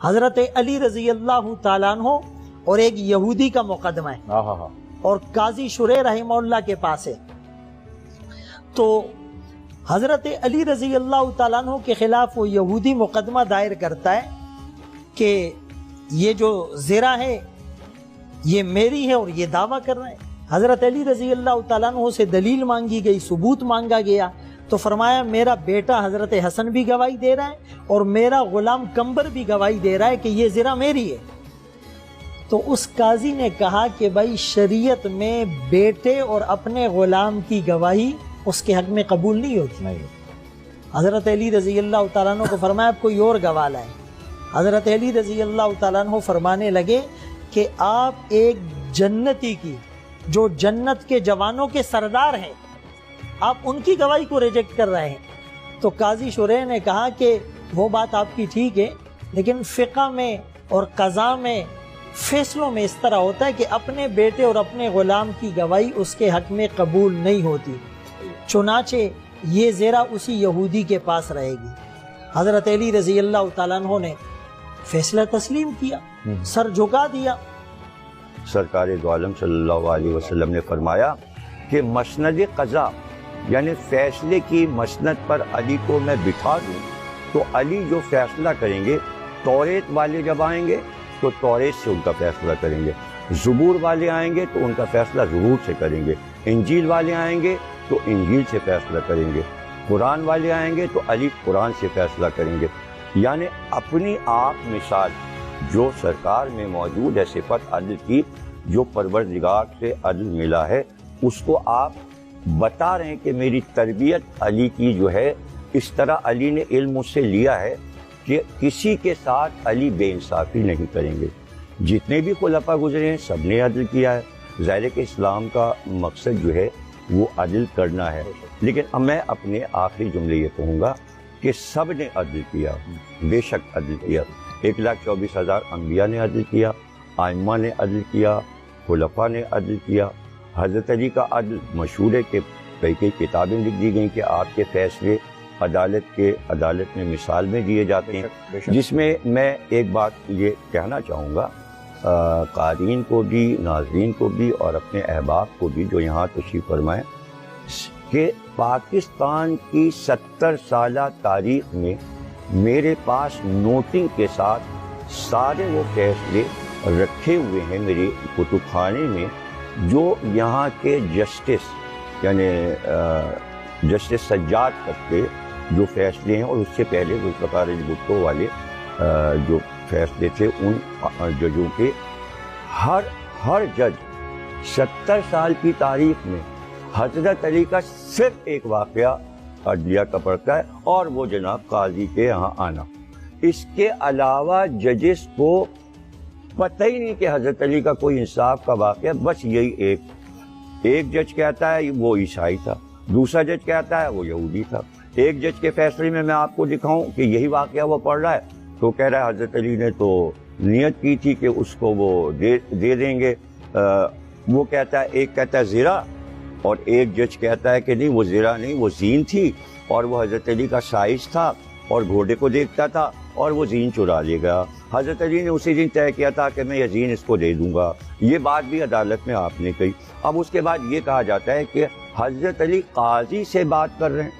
حضرت علی رضی اللہ تعالیٰ عنہ اور ایک یہودی کا مقدمہ ہے اور قاضی شریح رحمہ اللہ کے پاس ہے. تو حضرت علی رضی اللہ تعالیٰ عنہ کے خلاف وہ یہودی مقدمہ دائر کرتا ہے کہ یہ جو زرہ ہے یہ میری ہے اور یہ دعویٰ کر رہا ہے. حضرت علی رضی اللہ تعالیٰ عنہ سے دلیل مانگی گئی، ثبوت مانگا گیا، تو فرمایا میرا بیٹا حضرت حسن بھی گواہی دے رہا ہے اور میرا غلام کمبر بھی گواہی دے رہا ہے کہ یہ زرہ میری ہے. تو اس قاضی نے کہا کہ بھائی شریعت میں بیٹے اور اپنے غلام کی گواہی اس کے حق میں قبول نہیں ہوتی. حضرت علی رضی اللہ تعالیٰ عنہ کو فرمایا اب کوئی اور گواہ لائیں. حضرت علی رضی اللہ تعالیٰ عنہ فرمانے لگے کہ آپ ایک جنتی کی جو جنت کے جوانوں کے سردار ہیں، آپ ان کی گواہی کو ریجیکٹ کر رہے ہیں. تو قاضی شریح نے کہا کہ وہ بات آپ کی ٹھیک ہے، لیکن فقہ میں اور قضاء میں فیصلوں میں اس طرح ہوتا ہے کہ اپنے بیٹے اور اپنے غلام کی گواہی اس کے حق میں قبول نہیں ہوتی. چنانچہ یہ زیرہ اسی یہودی کے پاس رہے گی. حضرت علی رضی اللہ تعالیٰ عنہ نے فیصلہ تسلیم کیا، سر جھکا دیا. سرکار دو عالم صلی اللہ علیہ وسلم نے فرمایا کہ مسند قضا یعنی فیصلے کی مسند پر علی کو میں بٹھا دوں تو علی جو فیصلہ کریں گے، توریت والے جب آئیں گے تو توریت سے ان کا فیصلہ کریں گے، زبور والے آئیں گے تو ان کا فیصلہ زبور سے کریں گے، انجیل والے آئیں گے تو انجیل سے فیصلہ کریں گے، قرآن والے آئیں گے تو علی قرآن سے فیصلہ کریں گے. یعنی اپنی آپ مثال جو سرکار میں موجود ہے صفت عدل کی، جو پروردگار سے عدل ملا ہے، اس کو آپ بتا رہے ہیں کہ میری تربیت علی کی جو ہے اس طرح علی نے علم مجھ سے لیا ہے کہ کسی کے ساتھ علی بے انصافی نہیں کریں گے. جتنے بھی خلفاء گزرے ہیں سب نے عدل کیا ہے. ظاہر ہے کہ اسلام کا مقصد جو ہے وہ عدل کرنا ہے، لیکن اب میں اپنے آخری جملے یہ کہوں گا کہ سب نے عدل کیا، بے شک عدل کیا. 1,24,000 انبیاء نے عدل کیا، ائمہ نے عدل کیا، خلفاء نے عدل کیا. حضرت علی کا عدل مشہور ہے کہ کئی کتابیں لکھ دی گئیں کہ آپ کے فیصلے عدالت میں مثال میں دیے جاتے ہیں. جس میں میں ایک بات یہ کہنا چاہوں گا قارئین کو بھی، ناظرین کو بھی اور اپنے احباب کو بھی جو یہاں تشریف فرمائیں، کہ پاکستان کی 70 سالہ تاریخ میں میرے پاس نوٹنگ کے ساتھ سارے وہ فیصلے رکھے ہوئے ہیں میرے کتب خانے میں، جو یہاں کے جسٹس یعنی جسٹس سجاد تک کے جو فیصلے ہیں، اور اس سے پہلے ذوالفقار علی بھٹو والے جو فیصلے تھے ان ججوں کے، ہر جج 70 سال کی تاریخ میں حضرت علی کا صرف ایک واقعہ عدلیہ کا پڑتا ہے اور وہ جناب قاضی کے یہاں آنا. اس کے علاوہ ججز کو پتہ ہی نہیں کہ حضرت علی کا کوئی انصاف کا واقعہ. بس یہی ایک جج کہتا ہے وہ عیسائی تھا، دوسرا جج کہتا ہے وہ یہودی تھا. ایک جج کے فیصلے میں آپ کو دکھاؤں کہ یہی واقعہ وہ پڑھ رہا ہے تو کہہ رہا ہے حضرت علی نے تو نیت کی تھی کہ اس کو وہ دے دیں گے. وہ کہتا ہے، ایک کہتا ہے زرہ اور ایک جج کہتا ہے کہ نہیں وہ زرہ نہیں، وہ زین تھی اور وہ حضرت علی کا سائز تھا اور گھوڑے کو دیکھتا تھا اور وہ زین چرا لے گا. حضرت علی نے اسی دن طے کیا تھا کہ میں یہ زین اس کو دے دوں گا. یہ بات بھی عدالت میں آپ نے کہی. اب اس کے بعد یہ کہا جاتا ہے کہ حضرت علی قاضی سے بات کر رہے ہیں،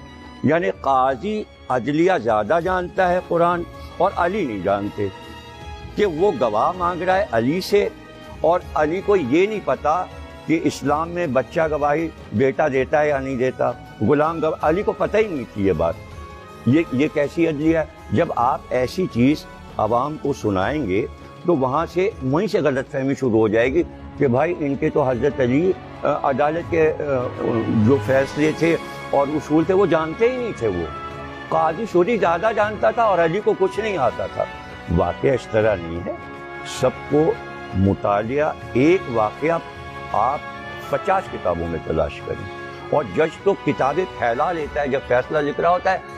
یعنی قاضی عدلیہ زیادہ جانتا ہے قرآن اور علی نہیں جانتے، کہ وہ گواہ مانگ رہا ہے علی سے اور علی کو یہ نہیں پتا کہ اسلام میں بچہ گواہی بیٹا دیتا ہے یا نہیں دیتا، غلام گواہ. علی کو پتہ ہی نہیں تھی یہ بات. یہ کیسی عدلیہ ہے؟ جب آپ ایسی چیز عوام کو سنائیں گے تو وہیں سے غلط فہمی شروع ہو جائے گی کہ بھائی ان کے تو حضرت علی عدالت کے جو فیصلے تھے اور اصول تھے وہ جانتے ہی نہیں تھے. وہ قاضی شریح زیادہ جانتا تھا اور علی کو کچھ نہیں آتا تھا. واقعہ اس طرح نہیں ہے. سب کو مطالعہ، ایک واقعہ آپ 50 کتابوں میں تلاش کریں. اور جج تو کتابیں پھیلا لیتا ہے، جب فیصلہ لکھ رہا ہوتا ہے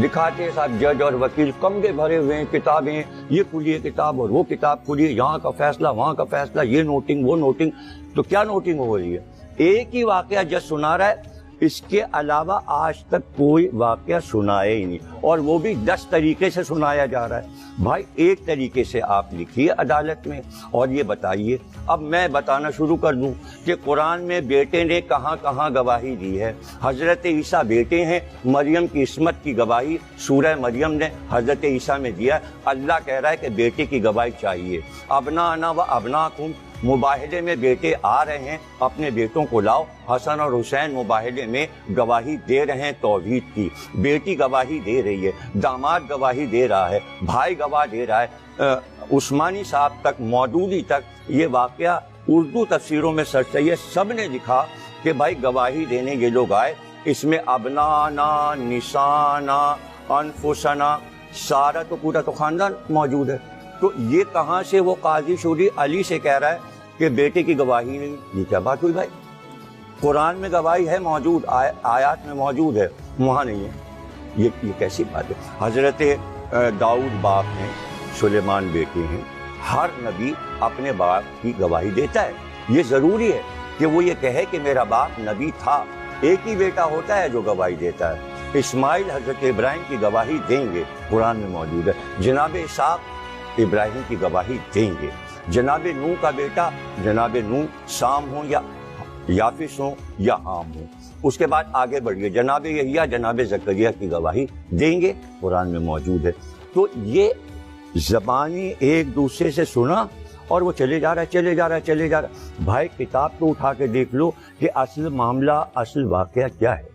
دکھاتے ہیں صاحب جج اور وکیل کمرے بھرے ہوئے ہیں کتابیں، یہ کھلی کتاب اور وہ کتاب کھلی، یہاں کا فیصلہ وہاں کا فیصلہ، یہ نوٹنگ وہ نوٹنگ. تو کیا نوٹنگ ہو رہی ہے؟ ایک ہی واقعہ جج سنا رہا ہے، اس کے علاوہ آج تک کوئی واقعہ سنایا ہی نہیں، اور وہ بھی 10 طریقے سے سنایا جا رہا ہے۔ بھائی ایک طریقے سے آپ لکھیے عدالت میں اور یہ بتائیے۔ اب میں بتانا شروع کر دوں کہ قرآن میں بیٹے نے کہاں کہاں گواہی دی ہے۔ حضرت عیسیٰ بیٹے ہیں، مریم کی عصمت کی گواہی سورہ مریم نے حضرت عیسیٰ میں دیا ہے۔ اللہ کہہ رہا ہے کہ بیٹے کی گواہی چاہیے۔ ابنانا و ابناکم، مباہلے میں بیٹے آ رہے ہیں، اپنے بیٹوں کو لاؤ۔ حسن اور حسین مباہلے میں گواہی دے رہے ہیں توحید کی، بیٹی گواہی دے رہی ہے، داماد گواہی دے رہا ہے، بھائی گواہ دے رہا ہے۔ عثمانی صاحب تک، مودودی تک یہ واقعہ اردو تفسیروں میں سرچ ہے، سب نے لکھا کہ بھائی گواہی دینے یہ لوگ آئے، اس میں ابنانا، نسانا، انفسنا، سارا تو پورا تو خاندان موجود ہے۔ تو یہ کہاں سے وہ قاضی شوری علی سے کہہ رہا ہے کہ بیٹے کی گواہی نہیں؟ یہ کیا بات ہوئی بھائی؟ قرآن میں گواہی ہے، موجود، آیات میں موجود ہے، وہاں نہیں ہے۔ یہ کیسی بات ہے؟ حضرت داؤد باپ ہیں، سلیمان بیٹے ہیں، ہر نبی اپنے باپ کی گواہی دیتا ہے۔ یہ ضروری ہے کہ وہ یہ کہے کہ میرا باپ نبی تھا۔ ایک ہی بیٹا ہوتا ہے جو گواہی دیتا ہے۔ اسماعیل حضرت ابراہیم کی گواہی دیں گے، قرآن میں موجود ہے۔ جناب اسحاق ابراہیم کی گواہی دیں گے۔ جناب نوح کا بیٹا جناب نوح، سام ہوں یا یافس ہوں یا حام ہوں۔ اس کے بعد آگے بڑھیے، جناب یحییٰ، جناب زکریا کی گواہی دیں گے، قرآن میں موجود ہے۔ تو یہ زبانی ایک دوسرے سے سنا اور وہ چلے جا رہا ہے۔ بھائی کتاب تو اٹھا کے دیکھ لو کہ اصل معاملہ، اصل واقعہ کیا ہے۔